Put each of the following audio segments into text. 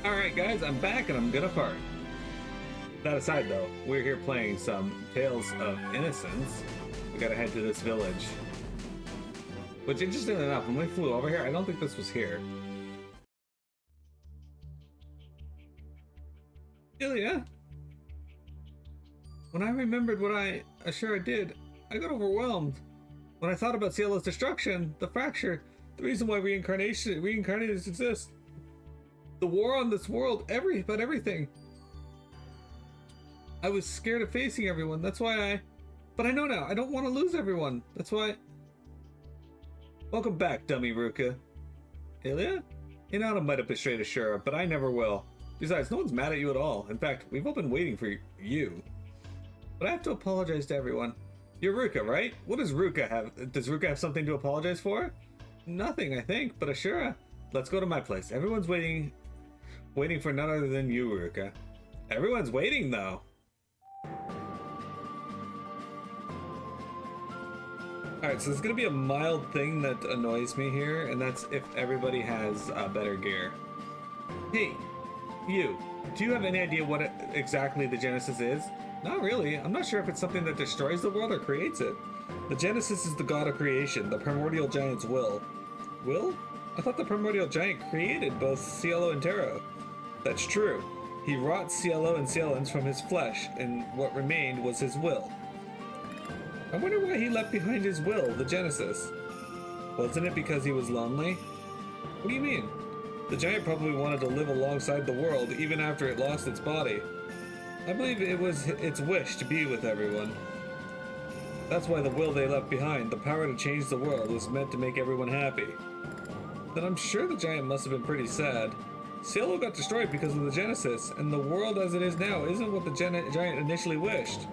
Alright guys, I'm back and I'm gonna fart. That aside though, we're here playing some Tales of Innocence. We gotta head to this village. Which, interestingly enough, when we flew over here, I don't think this was here. Illia? When I remembered what I sure I did, I got overwhelmed. When I thought about Cielo's destruction, the fracture, the reason why reincarnators exist, the war on this world, about everything. I was scared of facing everyone, that's why but I know now, I don't want to lose everyone. That's why... Welcome back, dummy Ruca. Illia? Inanna might have betrayed Ashura, but I never will. Besides, no one's mad at you at all. In fact, we've all been waiting for you. But I have to apologize to everyone. You're Ruca, right? What does Ruca have? Does Ruca have something to apologize for? Nothing, I think, but Ashura. Let's go to my place. Everyone's waiting for none other than you, Ruca. Everyone's waiting, though. Alright, so there's gonna be a mild thing that annoys me here, and that's if everybody has better gear. Hey, you, do you have any idea what exactly the Genesis is? Not really. I'm not sure if it's something that destroys the world or creates it. The Genesis is the god of creation, the primordial giant's will. Will? I thought the primordial giant created both Cielo and Terra. That's true. He wrought Cielo and Cielans from his flesh, and what remained was his will. I wonder why he left behind his will, the Genesis. Wasn't it because he was lonely? What do you mean? The giant probably wanted to live alongside the world even after it lost its body. I believe it was its wish to be with everyone. That's why the will they left behind, the power to change the world, was meant to make everyone happy. Then I'm sure the giant must have been pretty sad. Cielo got destroyed because of the Genesis, and the world as it is now isn't what the giant initially wished.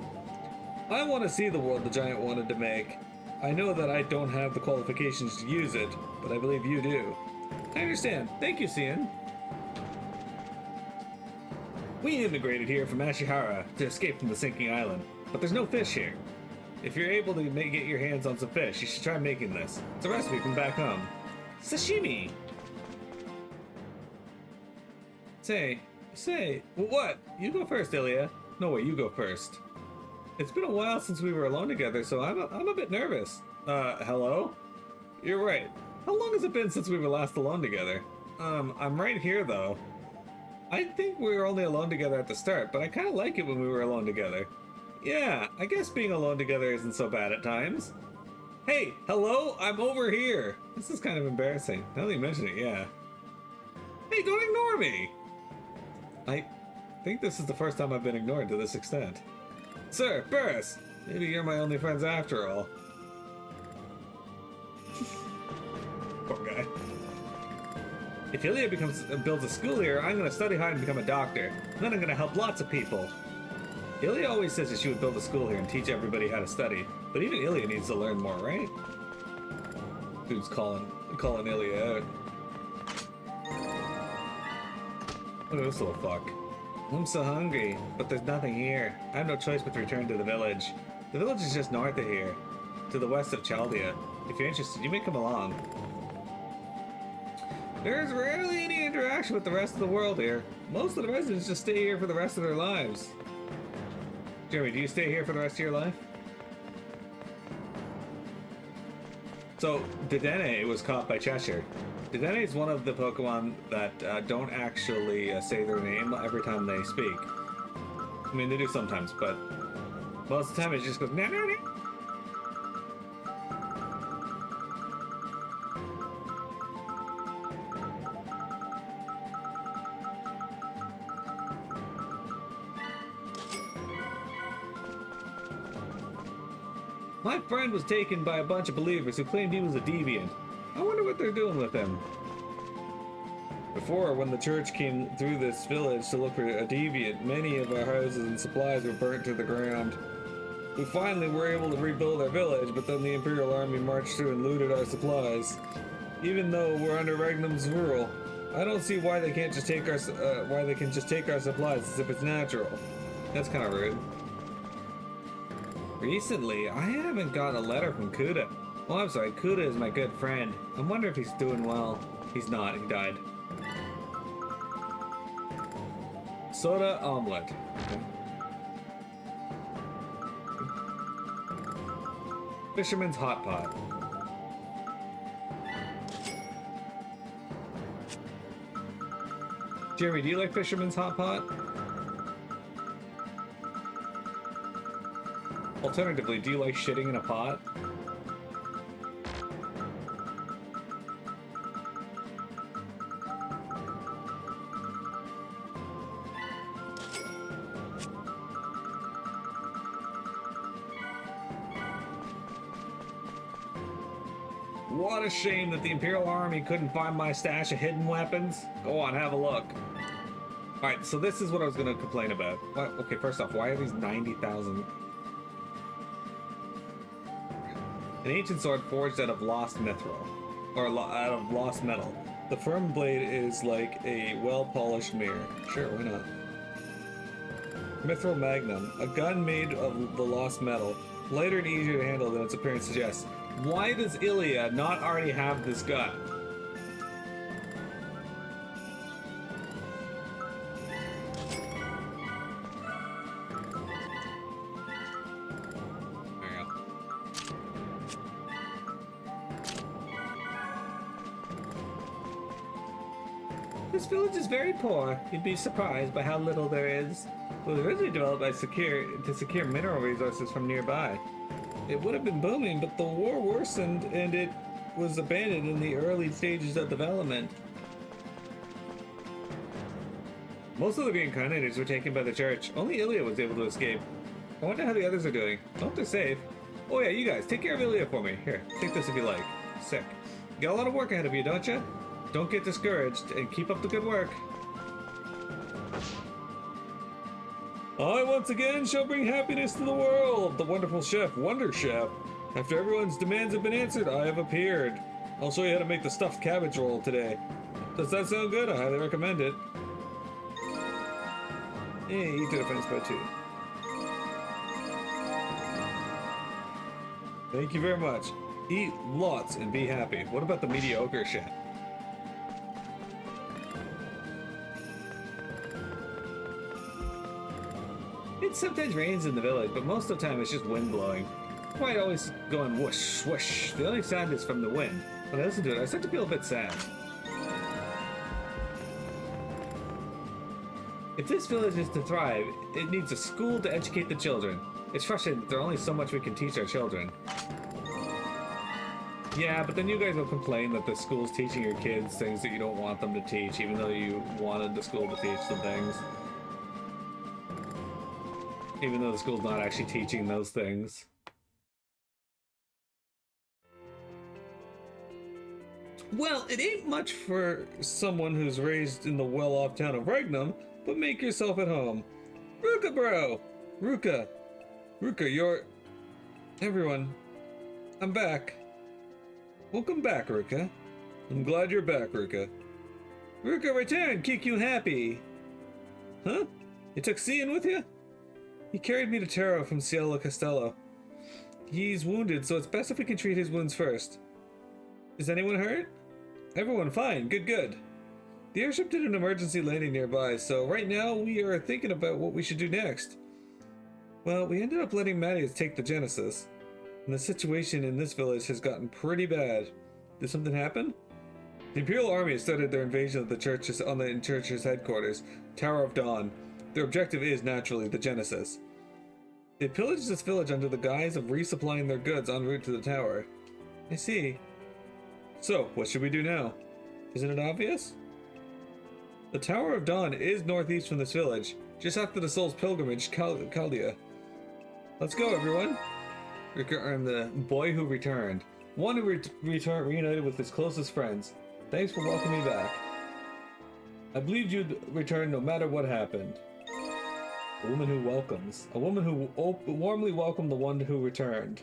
I want to see the world the giant wanted to make. I know that I don't have the qualifications to use it, but I believe you do. I understand. Thank you, Cian. We immigrated here from Ashihara to escape from the sinking island, but there's no fish here. If you're able to get your hands on some fish, you should try making this. It's a recipe from back home. Sashimi! Say, what? You go first, Illia. No way, you go first. It's been a while since we were alone together, so I'm a bit nervous. Hello? You're right. How long has it been since we were last alone together? I'm right here, though. I think we were only alone together at the start, but I kind of like it when we were alone together. Yeah, I guess being alone together isn't so bad at times. Hey, hello? I'm over here. This is kind of embarrassing. Now that you mention it, yeah. Hey, don't ignore me! I think this is the first time I've been ignored to this extent. Sir, Burris! Maybe you're my only friends after all. Poor guy. If Illia builds a school here, I'm gonna study hard and become a doctor. And then I'm gonna help lots of people. Illia always says that she would build a school here and teach everybody how to study. But even Illia needs to learn more, right? Dude's calling Illia out. Look at this little fuck. I'm so hungry, but there's nothing here. I have no choice but to return to the village. The village is just north of here, to the west of Chaldea. If you're interested, you may come along. There's rarely any interaction with the rest of the world here. Most of the residents just stay here for the rest of their lives. Jeremy, do you stay here for the rest of your life? So, Dedenne was caught by Cheshire. Dedenne is one of the Pokemon that don't actually say their name every time they speak. I mean, they do sometimes, but most of the time it just goes nah, nah, nah. My friend was taken by a bunch of believers who claimed he was a deviant. I wonder what they're doing with him. Before, when the church came through this village to look for a deviant, many of our houses and supplies were burnt to the ground. We finally were able to rebuild our village, but then the Imperial Army marched through and looted our supplies. Even though we're under Regnum's rule, I don't see why they can't just take our supplies as if it's natural. That's kind of rude. Recently, I haven't got a letter from Kuda. Oh, I'm sorry, Kuda is my good friend. I wonder if he's doing well. He's not, he died. Soda omelet. Okay. Fisherman's hot pot. Jeremy, do you like Fisherman's hot pot? Alternatively, do you like shitting in a pot? What a shame that the Imperial Army couldn't find my stash of hidden weapons. Go on, have a look. Alright, so this is what I was going to complain about. What? Okay, first off, why are these 90,000? An ancient sword forged out of lost mithril. Or out of lost metal. The firm blade is like a well-polished mirror. Sure, why not? Mithril Magnum. A gun made of the lost metal. Lighter and easier to handle than its appearance suggests. Why does Illia not already have this gun? There you go. This village is very poor. You'd be surprised by how little there is. It was originally developed by to secure mineral resources from nearby. It would have been booming, but the war worsened and it was abandoned in the early stages of development. Most of the reincarnators were taken by the church. Only Illia was able to escape. I wonder how the others are doing. I hope they're safe. Oh yeah, you guys, take care of Illia for me. Here, take this if you like. Sick. You got a lot of work ahead of you, don't you? Don't get discouraged and keep up the good work. I once again shall bring happiness to the world. The wonderful chef, Wonder Chef. After everyone's demands have been answered, I have appeared. I'll show you how to make the stuffed cabbage roll today. Does that sound good? I highly recommend it. Hey, you did a fence bow too. Thank you very much. Eat lots and be happy. What about the mediocre shit? It sometimes rains in the village, but most of the time it's just wind blowing. Quite always going whoosh, whoosh. The only sound is from the wind. When I listen to it, I start to feel a bit sad. If this village is to thrive, it needs a school to educate the children. It's frustrating that there's only so much we can teach our children. Yeah, but then you guys will complain that the school's teaching your kids things that you don't want them to teach, even though you wanted the school to teach them things. Even though the school's not actually teaching those things. Well, it ain't much for someone who's raised in the well-off town of Regnum, but make yourself at home. Ruca, bro! Ruca, you're... Everyone, I'm back. Welcome back, Ruca. I'm glad you're back, Ruca. Ruca, return! Keep you happy! Huh? You took Cian with you? He carried me to Taro from Cielo Castello. He's wounded, so it's best if we can treat his wounds first. Is anyone hurt? Everyone fine, good. The airship did an emergency landing nearby, so right now we are thinking about what we should do next. Well, we ended up letting Mattias take the Genesis, and the situation in this village has gotten pretty bad. Did something happen? The Imperial Army has started their invasion of the churches on the church's headquarters, Tower of Dawn. Their objective is, naturally, the Genesis. They pillaged this village under the guise of resupplying their goods en route to the tower. I see. So, what should we do now? Isn't it obvious? The Tower of Dawn is northeast from this village, just after the Soul's Pilgrimage, Chaldea. Let's go, everyone! I'm the boy who returned. One who reunited with his closest friends. Thanks for welcoming me back. I believed you'd return no matter what happened. A woman who welcomes. A woman who warmly welcomed the one who returned.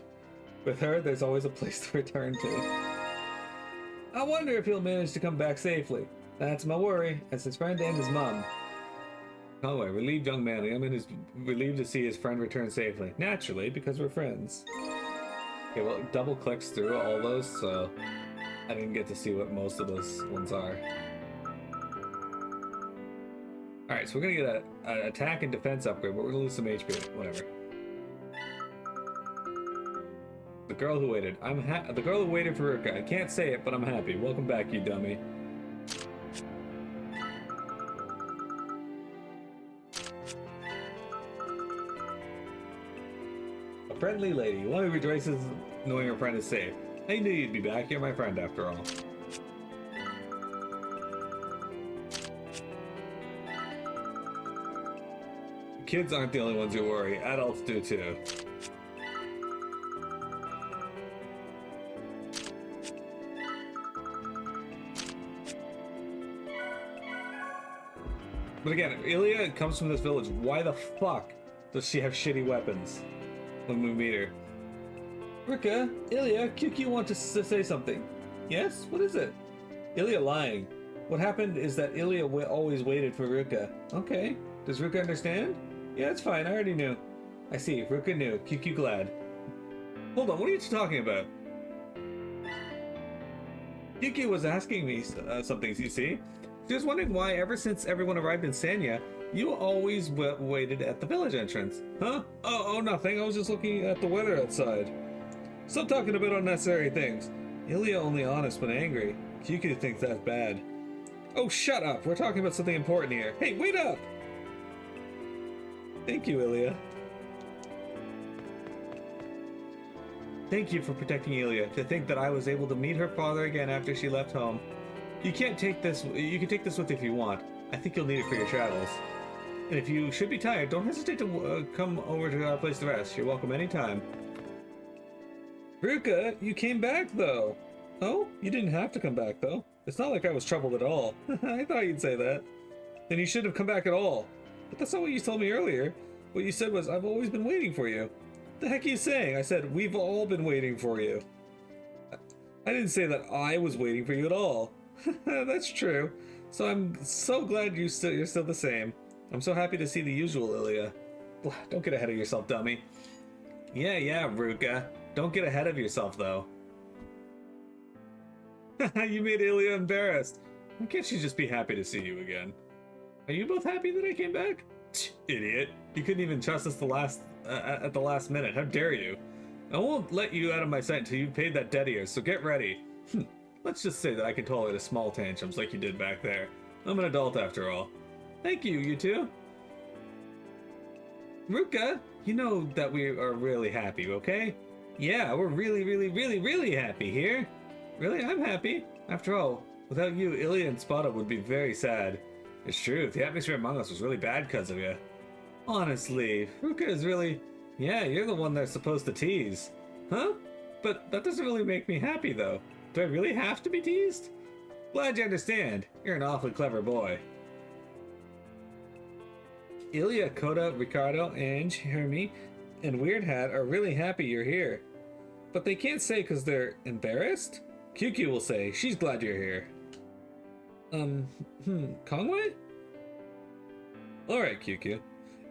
With her, there's always a place to return to. I wonder if he'll manage to come back safely. That's my worry, as his friend and his mom. Oh, a relieved young man. I mean, is relieved to see his friend return safely. Naturally, because we're friends. Okay, well, it double clicks through all those, so I didn't get to see what most of those ones are. Alright, so we're gonna get an attack and defense upgrade, but we're gonna lose some HP. Whatever. The girl who waited. The girl who waited for Ruca. I can't say it, but I'm happy. Welcome back, you dummy. A friendly lady. One who rejoices knowing her friend is safe. I knew you'd be back. You're my friend after all. Kids aren't the only ones who worry. Adults do too. But again, Illia comes from this village. Why the fuck does she have shitty weapons when we meet her? Ruca, Illia, QQ wants to say something. Yes? What is it? Illia lying. What happened is that Illia always waited for Ruca. Okay. Does Ruca understand? Yeah, it's fine. I already knew. I see. Ruca knew. QQ glad. Hold on. What are you talking about? QQ was asking me something, you see? She was wondering why, ever since everyone arrived in Sanya, you always waited at the village entrance. Huh? Oh, nothing. I was just looking at the weather outside. Stop talking about unnecessary things. Illia only honest when angry. QQ thinks that's bad. Oh, shut up. We're talking about something important here. Hey, wait up! Thank you, Illia. Thank you for protecting Illia. To think that I was able to meet her father again after she left home. You can take this with you if you want. I think you'll need it for your travels. And if you should be tired, don't hesitate to come over to our place to rest. You're welcome anytime. Ruca, you came back though. Oh, you didn't have to come back though. It's not like I was troubled at all. I thought you'd say that. Then you shouldn't have come back at all. But that's not what you told me earlier. What you said was, I've always been waiting for you. The heck are you saying? I said, we've all been waiting for you. I didn't say that I was waiting for you at all. That's true. So I'm so glad you're still the same. I'm so happy to see the usual Illia. Don't get ahead of yourself, dummy. Yeah, Ruca. Don't get ahead of yourself, though. You made Illia embarrassed. Why can't she just be happy to see you again? Are you both happy that I came back? Idiot. You couldn't even trust us at the last minute. How dare you? I won't let you out of my sight until you've paid that debt of yours, so get ready. Let's just say that I can tolerate a small tantrums like you did back there. I'm an adult after all. Thank you, you two. Ruca, you know that we are really happy, okay? Yeah, we're really happy here. Really, I'm happy. After all, without you, Illia and Spada would be very sad. It's true, the atmosphere among us was really bad because of you. Honestly, Ruca is really... Yeah, you're the one they're supposed to tease. Huh? But that doesn't really make me happy, though. Do I really have to be teased? Glad you understand. You're an awfully clever boy. Illia, Coda, Ricardo, Ange, Hermie, and Weird Hat are really happy you're here. But they can't say because they're embarrassed? QQ will say, she's glad you're here. Conway? Alright, QQ.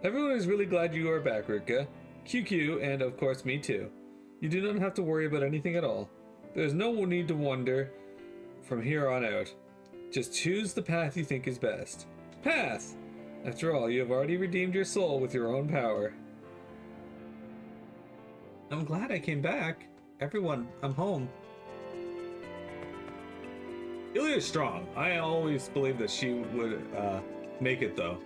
Everyone is really glad you are back, Ruca. QQ, and of course me too. You do not have to worry about anything at all. There's no need to wonder from here on out. Just choose the path you think is best. Path! After all, you have already redeemed your soul with your own power. I'm glad I came back. Everyone, I'm home. Illia is strong. I always believed that she would make it though.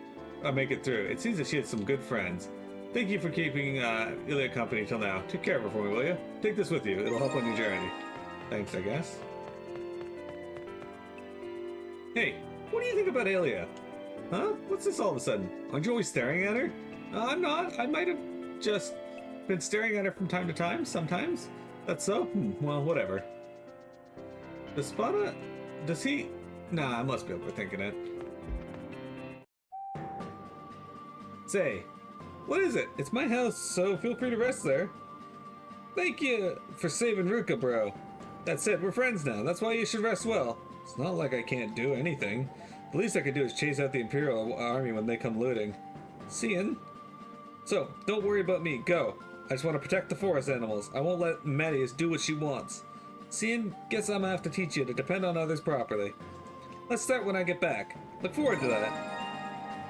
Make it through. It seems that she had some good friends. Thank you for keeping Illia company till now. Take care of her for me, will you? Take this with you. It'll help on your journey. Thanks, I guess. Hey, what do you think about Illia? Huh? What's this all of a sudden? Aren't you always staring at her? I'm not. I might have just been staring at her from time to time, sometimes. That's so? Well, whatever. Does Spada... Does he... Nah, I must be overthinking it. Say, what is it? It's my house, so feel free to rest there. Thank you for saving Ruca, bro. That said, we're friends now. That's why you should rest well. It's not like I can't do anything. The least I could do is chase out the Imperial army when they come looting. Seeing? So, don't worry about me. Go. I just want to protect the forest animals. I won't let Marius do what she wants. Seeing? Guess I'm gonna have to teach you to depend on others properly. Let's start when I get back. Look forward to that.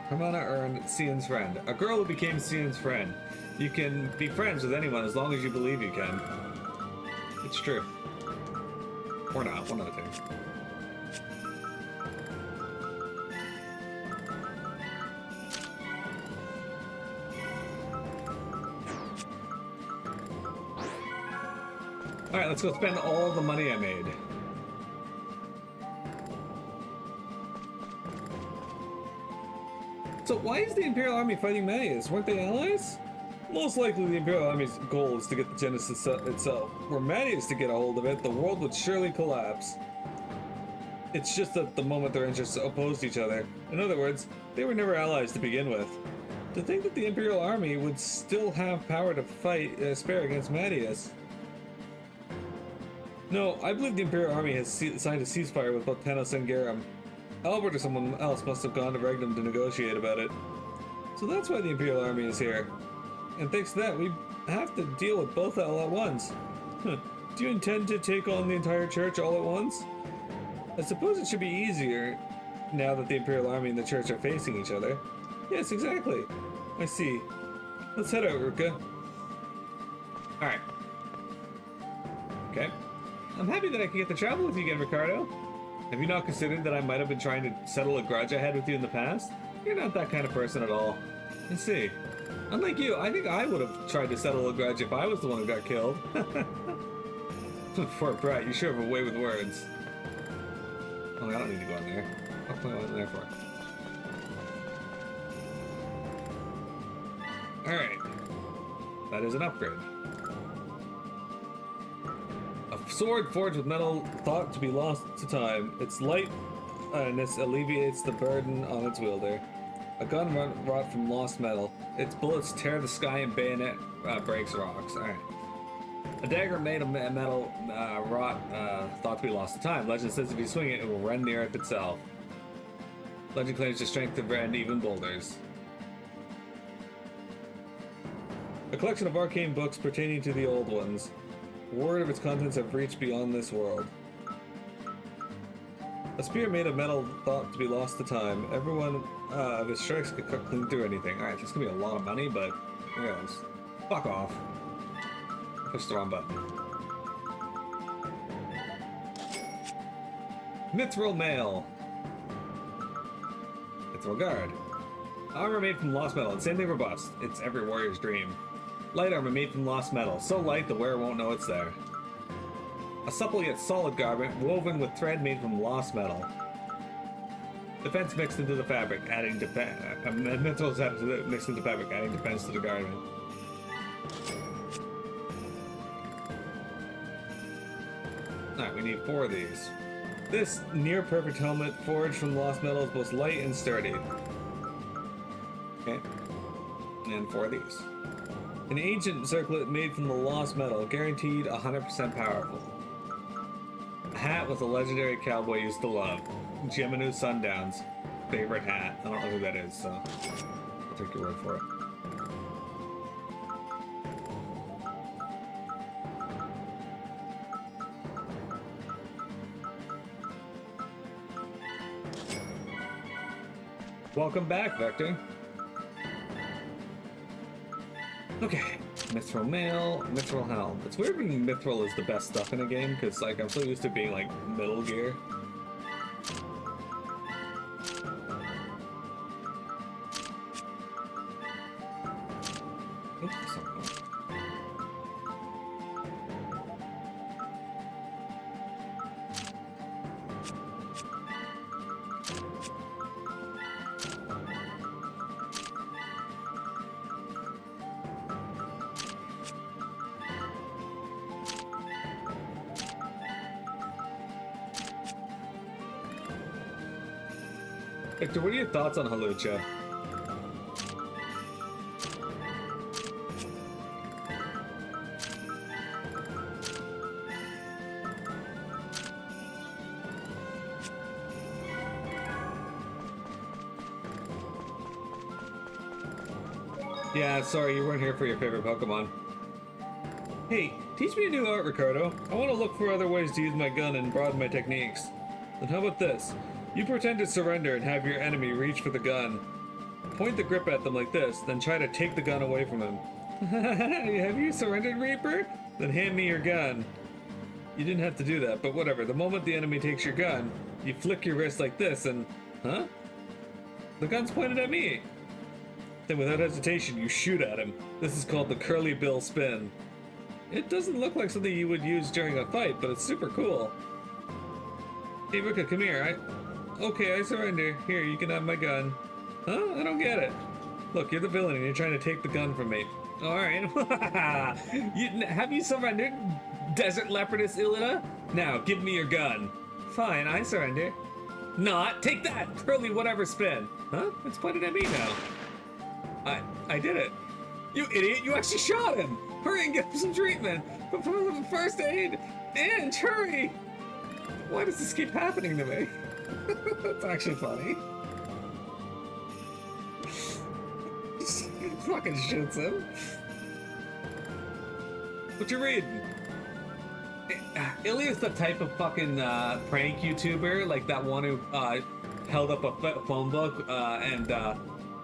Hermana earned Cian's friend. A girl who became Cian's friend. You can be friends with anyone as long as you believe you can. It's true. Or not, one of the two. Alright, let's go spend all the money I made. So why is the Imperial Army fighting Manius? Weren't they allies? Most likely the Imperial Army's goal is to get the Genesis itself. Were Manius to get a hold of it, the world would surely collapse. It's just that the moment their interests opposed each other. In other words, they were never allies to begin with. To think that the Imperial Army would still have power to fight spare against Manius. No, I believe the Imperial Army has signed a ceasefire with both Tenos and Garum. Albert or someone else must have gone to Regnum to negotiate about it. So that's why the Imperial Army is here. And thanks to that, we have to deal with both all at once. Huh. Do you intend to take on the entire church all at once? I suppose it should be easier now that the Imperial Army and the church are facing each other. Yes, exactly. I see. Let's head out, Ruca. Alright. Okay. I'm happy that I can get to travel with you again, Ricardo. Have you not considered that I might have been trying to settle a grudge I had with you in the past? You're not that kind of person at all. I see. Unlike you, I think I would have tried to settle a grudge if I was the one who got killed. Poor brat, you sure have a way with words. Oh, I don't need to go in there. What am I going in there for? Alright. That is an upgrade. A sword forged with metal thought to be lost to time. It's light and this alleviates the burden on its wielder. A gun wrought from lost metal. Its bullets tear the sky and bayonet breaks rocks. Alright. A dagger made of metal wrought thought to be lost to time. Legend says if you swing it, it will rend the earth itself. Legend claims the strength to rend even boulders. A collection of arcane books pertaining to the old ones. Word of its contents have reached beyond this world. A spear made of metal thought to be lost to time. Everyone of its strikes could cut clean through anything. Alright, this is gonna be a lot of money, but who knows? Fuck off. Push the wrong button. Mithril Mail. Mithril Guard. Armor made from lost metal, insanely robust. It's every warrior's dream. Light armor made from lost metal, so light the wearer won't know it's there. A supple yet solid garment woven with thread made from lost metal. Defense mixed into the fabric, adding defense. Mithril is mixed into fabric, adding defense to the garment. Alright, we need 4 of these. This near perfect helmet forged from lost metal is both light and sturdy. Okay. And 4 of these. An ancient circlet made from the lost metal, guaranteed 100% powerful. A hat with a legendary cowboy used to love. Geminu Sundown's favorite hat. I don't know who that is, so I'll take your word for it. Welcome back, Vector. Okay, Mithril Mail, Mithril Helm. It's weird when Mithril is the best stuff in a game, because like I'm so used to being like middle gear. Oops, something. Victor, what are your thoughts on Halucha? Yeah, sorry, you weren't here for your favorite Pokemon. Hey, teach me a new art, Ricardo. I want to look for other ways to use my gun and broaden my techniques. Then how about this? You pretend to surrender and have your enemy reach for the gun. Point the grip at them like this, then try to take the gun away from him. Have you surrendered, Reaper? Then hand me your gun. You didn't have to do that, but whatever. The moment the enemy takes your gun, you flick your wrist like this and... Huh? The gun's pointed at me. Then without hesitation, you shoot at him. This is called the curly bill spin. It doesn't look like something you would use during a fight, but it's super cool. Hey, Ruca, come here. Okay, I surrender. Here, you can have my gun. Huh? I don't get it. Look, you're the villain and you're trying to take the gun from me. Alright. Have you surrendered, Desert Leopardess Illia? Now, give me your gun. Fine, I surrender. Not. Take that! Curly whatever spin. Huh? It's pointed at me now. I did it. You idiot, you actually shot him! Hurry and get him some treatment! But first aid! And hurry! Why does this keep happening to me? That's actually funny. Fucking shoots him. What you reading? Illia's the type of fucking prank YouTuber, like that one who held up a phone book and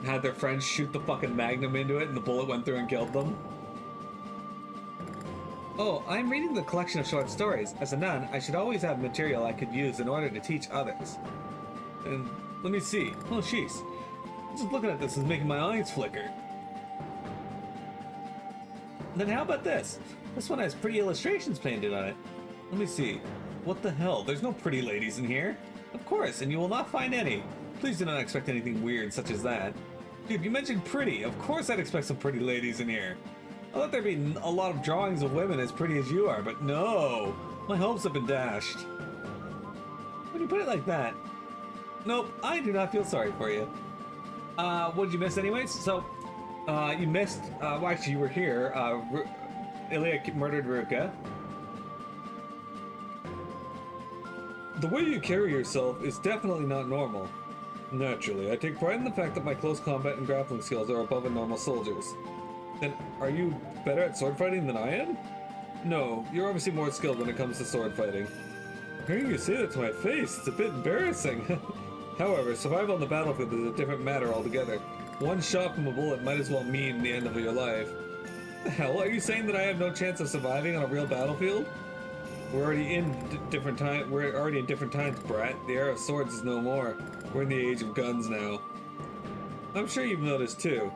had their friends shoot the fucking magnum into it and the bullet went through and killed them. Oh, I'm reading the collection of short stories. As a nun, I should always have material I could use in order to teach others. And let me see. Oh, jeez. Just looking at this is making my eyes flicker. Then how about this? This one has pretty illustrations painted on it. Let me see. What the hell? There's no pretty ladies in here. Of course, and you will not find any. Please do not expect anything weird such as that. Dude, you mentioned pretty. Of course I'd expect some pretty ladies in here. I thought there'd be a lot of drawings of women as pretty as you are, but no. My hopes have been dashed. When you put it like that... Nope, I do not feel sorry for you. What did you miss anyways? So, you missed... well, actually, you were here. Illia murdered Ruca. The way you carry yourself is definitely not normal. Naturally, I take pride in the fact that my close combat and grappling skills are above a normal soldier's. Then, are you better at sword fighting than I am? No, you're obviously more skilled when it comes to sword fighting. Hearing you say that to my face, it's a bit embarrassing. However, survival on the battlefield is a different matter altogether. One shot from a bullet might as well mean the end of your life. The hell, are you saying that I have no chance of surviving on a real battlefield? We're already in different times, brat. The era of swords is no more. We're in the age of guns now. I'm sure you've noticed too.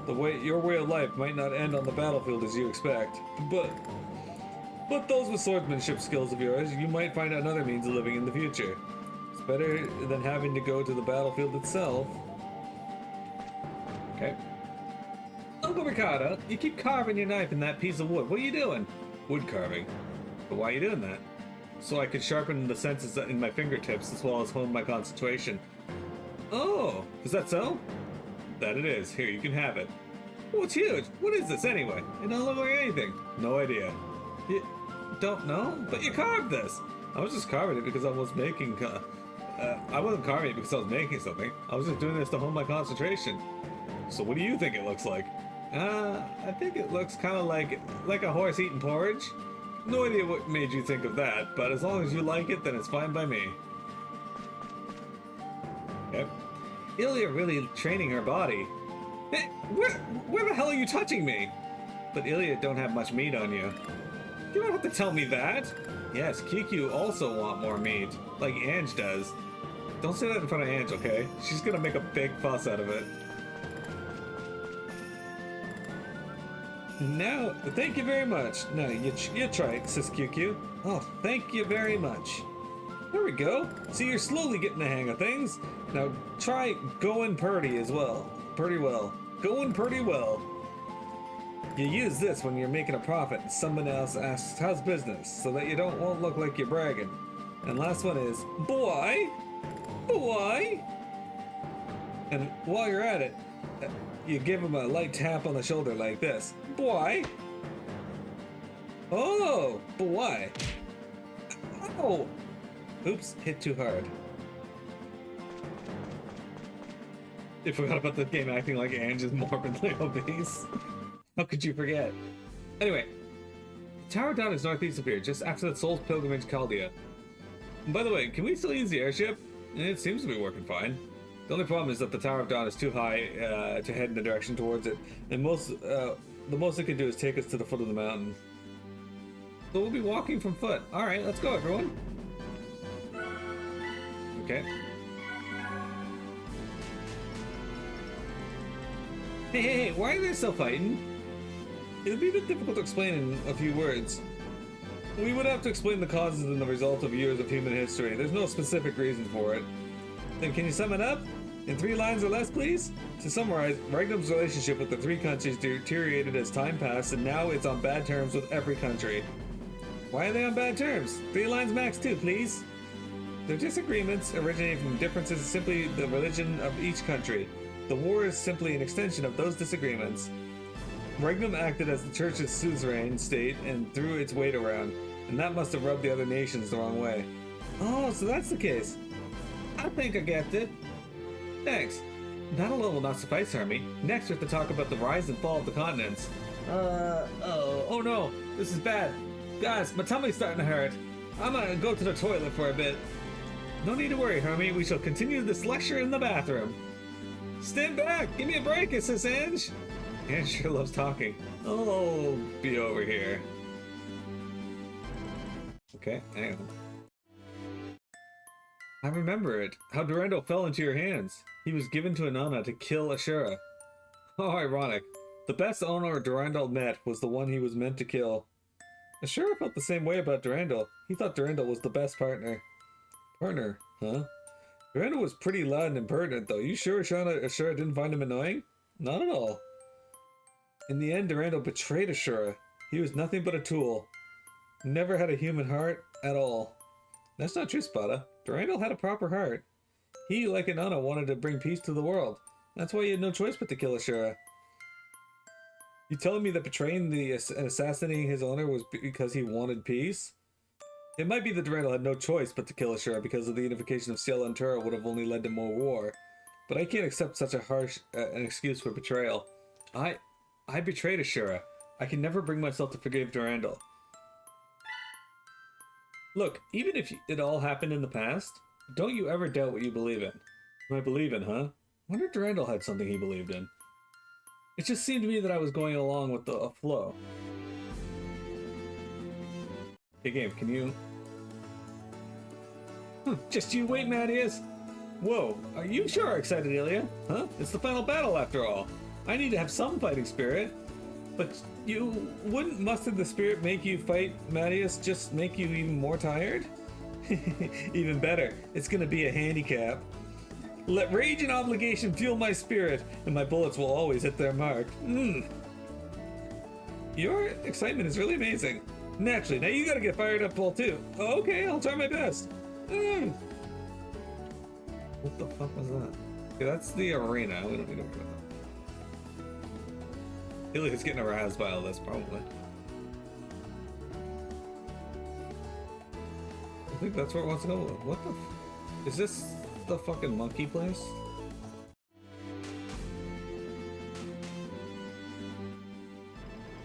Your way of life might not end on the battlefield as you expect, but those with swordsmanship skills of yours, you might find another means of living in the future. It's better than having to go to the battlefield itself. Okay. Uncle Ricardo, you keep carving your knife in that piece of wood. What are you doing? Wood carving. But why are you doing that? So I could sharpen the senses in my fingertips as well as hone my concentration. Oh, is that so? That it is. Here, you can have it. Oh, it's huge. What is this anyway? It doesn't look like anything. No idea. You don't know? But you carved this. I was just carving it because I was making... I wasn't carving it because I was making something. I was just doing this to hone my concentration. So what do you think it looks like? I think it looks kind of like a horse eating porridge. No idea what made you think of that, but as long as you like it, then it's fine by me. Okay. Illia really training her body. Hey, where the hell are you touching me? But Illia don't have much meat on you. You don't have to tell me that. Yes, Kiku also want more meat, like Ange does. Don't say that in front of Ange, okay? She's gonna make a big fuss out of it. Now, thank you very much. Now, you try it, Sis QQ. Oh, thank you very much. There we go. See, you're slowly getting the hang of things. Now, try going purdy as well. Pretty well. Going pretty well. You use this when you're making a profit and someone else asks, how's business? So that you won't look like you're bragging. And last one is, boy! Boy! And while you're at it, you give him a light tap on the shoulder like this. Boy! Oh! Boy! Oh! Oops, hit too hard. I forgot about the game acting like Ange is morbidly obese. How could you forget? Anyway, Tower Down is northeast of here, just after the Soul's Pilgrimage Chaldea. And by the way, can we still use the airship? It seems to be working fine. The only problem is that the Tower of Dawn is too high to head in the direction towards it, and the most it can do is take us to the foot of the mountain. So we'll be walking from foot. All right, let's go, everyone. Okay. Hey, why are they still fighting? It would be a bit difficult to explain in a few words. We would have to explain the causes and the result of years of human history. There's no specific reason for it. Then can you sum it up? In 3 lines or less, please? To summarize, Regnum's relationship with the 3 countries deteriorated as time passed, and now it's on bad terms with every country. Why are they on bad terms? 3 lines max too, please. Their disagreements originate from differences simply the religion of each country. The war is simply an extension of those disagreements. Regnum acted as the church's suzerain state and threw its weight around, and that must have rubbed the other nations the wrong way. Oh, so that's the case. I think I get it. Thanks. That alone will not suffice, Hermie. Next, we have to talk about the rise and fall of the continents. Oh no, this is bad. Guys, my tummy's starting to hurt. I'm gonna go to the toilet for a bit. No need to worry, Hermie. We shall continue this lecture in the bathroom. Stand back! Give me a break, it says Ange. Ange sure loves talking. Oh, be over here. Okay, hang on. I remember it. How Durando fell into your hands. He was given to Inanna to kill Ashura. How ironic. The best owner Durandal met was the one he was meant to kill. Ashura felt the same way about Durandal. He thought Durandal was the best partner. Partner, huh? Durandal was pretty loud and impertinent, though. You sure Ashura didn't find him annoying? Not at all. In the end, Durandal betrayed Ashura. He was nothing but a tool. Never had a human heart at all. That's not true, Spada. Durandal had a proper heart. He, like Inanna, wanted to bring peace to the world. That's why he had no choice but to kill Ashura. You telling me that betraying and assassinating his owner was because he wanted peace? It might be that Durandal had no choice but to kill Ashura because of the unification of Ciel and Tura would have only led to more war. But I can't accept such a harsh an excuse for betrayal. I betrayed Ashura. I can never bring myself to forgive Durandal. Look, even if it all happened in the past, don't you ever doubt what you believe in. What I believe in, huh? I wonder if Durandal had something he believed in. It just seemed to me that I was going along with the flow. Hey game, can you... just you wait, Mattias! Whoa, are you sure excited, Illia? Huh? It's the final battle after all. I need to have some fighting spirit. But wouldn't muster the spirit make you fight, Mattias, just make you even more tired? Even better, it's gonna be a handicap. Let rage and obligation fuel my spirit, and my bullets will always hit their mark. Your excitement is really amazing. Naturally, now you gotta get fired up, Paul, too. Okay, I'll try my best. What the fuck was that? Okay, that's the arena. We don't need to worry about that. Illia's getting aroused by all this, probably. I think that's where it wants to go. What the is this the fucking monkey place?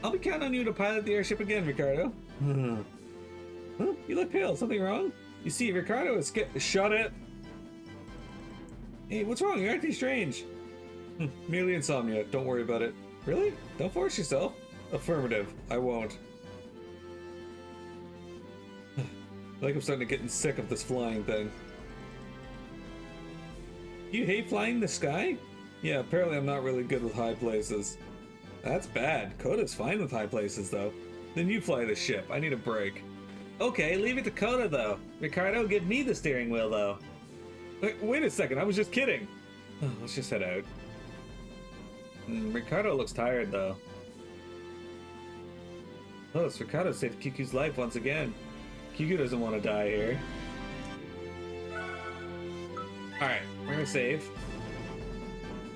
I'll be counting on you to pilot the airship again, Ricardo. Huh? You look pale. Something wrong? You see, Ricardo is shut it. Hey, what's wrong? You're acting strange. Merely insomnia. Don't worry about it. Really? Don't force yourself. Affirmative. I won't. I think I'm starting to get sick of this flying thing. You hate flying the sky? Yeah, apparently I'm not really good with high places. That's bad. Coda's fine with high places, though. Then you fly the ship. I need a break. Okay, leave it to Coda, though. Ricardo, give me the steering wheel, though. Wait a second, I was just kidding. Let's just head out. Ricardo looks tired, though. Oh, it's Ricardo saved Kiku's life once again. Kiku doesn't want to die here. Alright, we're gonna save.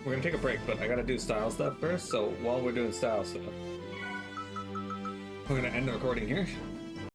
We're gonna take a break, but I gotta do style stuff first, so while we're doing style stuff, we're gonna end the recording here.